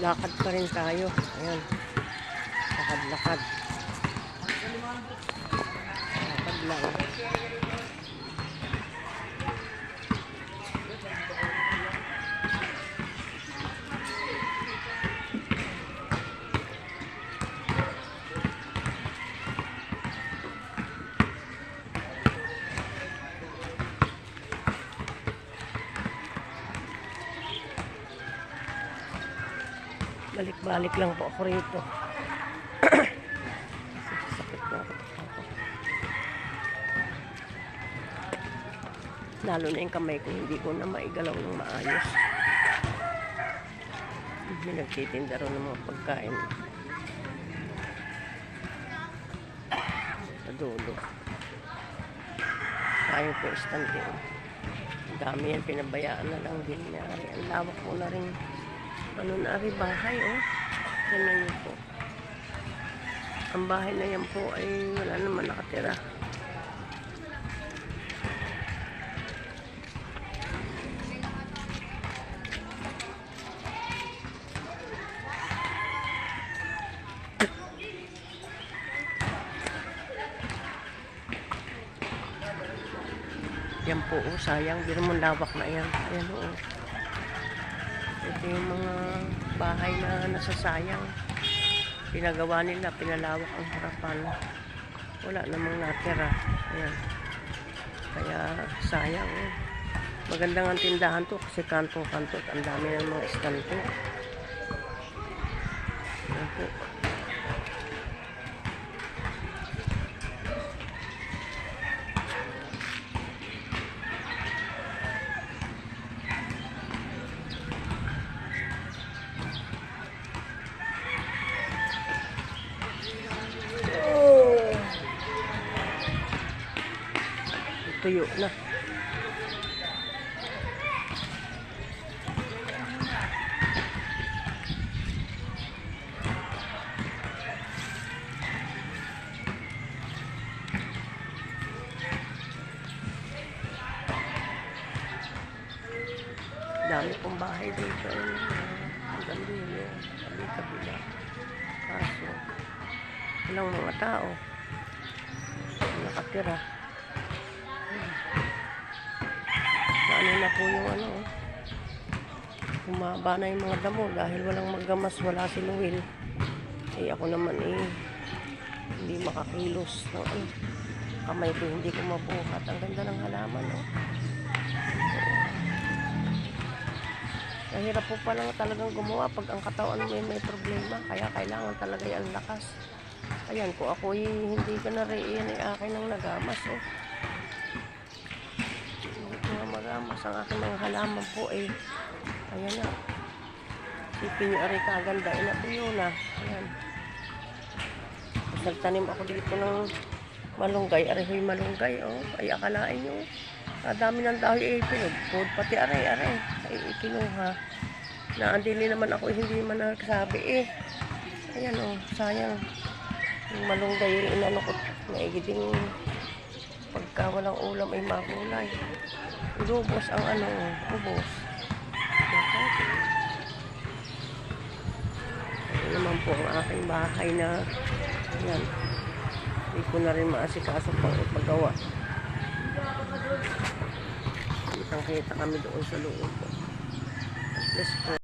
Lakad pa rin tayo. Ayan. Lakad-lakad. Lakad lang. Balik-balik lang po ako rito. Sakit na ako. Lalo na yung kamay ko, hindi ko na maigalaw ng maayos. May nagtitinda rin ng mga pagkain. Sa dulo. Sayang po istante. Ang dami yan, pinabayaan na lang din niya. Ang lawak po na rin. Ano na rin bahay, oh. Tignan niyo po. Ang bahay na yan po ay wala naman nakatira. Yan po, oh, sayang. Di naman lawak na yan. Ayan, oh. Ito yung mga bahay na nasasayang. Pinagawa nila, pinalawak ang harapan. Wala namang natira. Ayan. Kaya sayang. Eh. Magandang ang tindahan to kasi kantong-kanto. Ang dami ng mga estanto. Ayan po. Tuyo na. Dami pong bahay dito. Ang ganda yun. Kabila. Kaso, walang mga tao. Nakatira. Ano na po yung ano, humaba na yung mga damo dahil walang magamas, wala si Noel. Eh ako naman hindi makakilos ng ano, kamay ko hindi ko mabuhat. Ang ganda ng halaman, oh. Mahirap po pala talagang gumawa pag ang katawan mo may problema, kaya kailangan talaga yung lakas. Ayan, ko ako hindi ka na rin akin ng nagamas, oh. Magamas ang aking mga halaman po ayan na. Sipin nyo aray kaganda. Inabuyo na. Ayan. Nagtanim ako dito ng malunggay. Aray ho'y malunggay. Oh. Ay akalain nyo. Dami ng dahil pinugpod. Pati aray. Ay ikinuha. Naandili naman ako hindi man nagsabi Ayan oh. Sayang. Yung malunggay inano ko. Naigiding pagka walang ulam ay magulay. Ubos ang ano, ubos. Ito naman po ang aking bahay na ayan. Hindi ko na rin maasikaso pang ipagawa. Kitang-kita kami doon sa loob. Let's go.